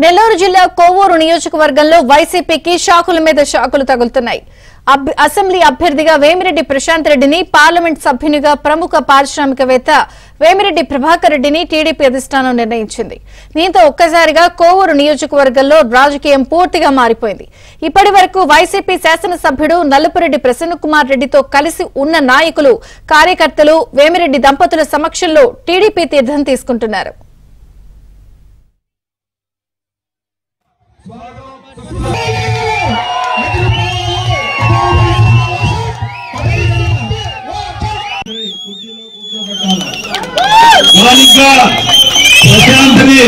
నెల్లూరు జిల్లా కోవూరు నియోజకవర్గంలో వైసీపీకి షాకుల మీద షాకులు తగులుతున్నాయి. అసెంబ్లీ అభ్యర్థిగా వేమిరెడ్డి ప్రశాంత్ రెడ్డిని, పార్లమెంట్ సభ్యునిగా ప్రముఖ పారిశ్రామికవేత్త వేమిరెడ్డి ప్రభాకర్ రెడ్డిని టీడీపీ అధిష్టానం నిర్ణయించింది. దీంతో ఒక్కసారిగా కోవూరు నియోజకవర్గంలో రాజకీయం పూర్తిగా మారిపోయింది. ఇప్పటి వరకు వైసీపీ శాసనసభ్యుడు నలుపురెడ్డి ప్రసన్నకుమార్ రెడ్డితో కలిసి ఉన్న నాయకులు, కార్యకర్తలు వేమిరెడ్డి దంపతుల సమక్షంలో టీడీపీ తీర్థం తీసుకుంటున్నారు. ప్రశాంత్ని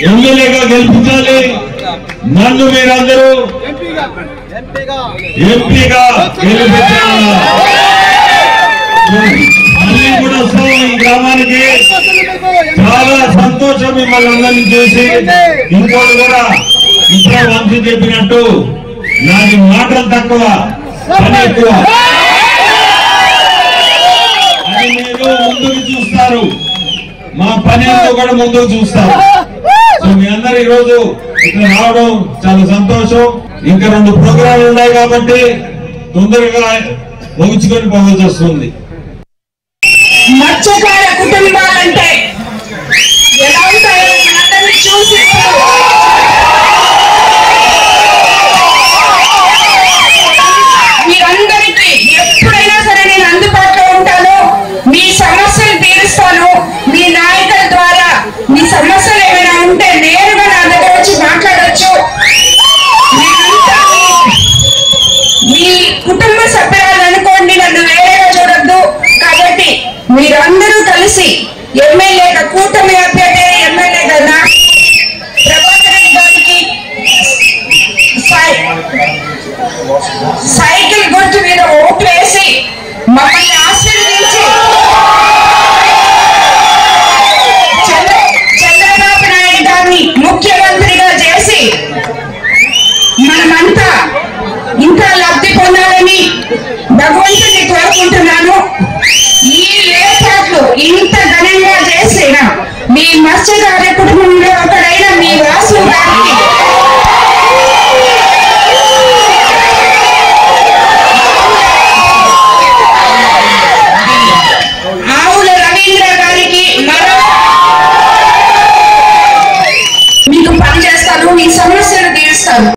ఎమ్మెల్యేగా గెలిపించాలి. నన్ను మీరందరూ ఎంపీగా గెలిపించాలి. మళ్ళీ కూడా వస్తాం ఈ గ్రామానికి. చాలా సంతోషం మిమ్మల్ని అందరినీ చూసి. ఇంకోటి కూడా ఇప్పుడే వంశీ చెప్పినట్టు నాకు మాటలు తక్కువ, పని ఎక్కువ. అది మీరు ముందుకు చూస్తారు, మా పని కూడా ముందుకు చూస్తారు. సో మీ అందరు ఈ రోజు ఇక్కడ రావడం చాలా సంతోషం. ఇంకా 2 ప్రోగ్రాంలు ఉన్నాయి కాబట్టి తొందరగా ముగించుకొని పోవాల్సి వస్తుంది. మత్స్యకార కుటుంబాలంటే ఎలా ఉంటాయో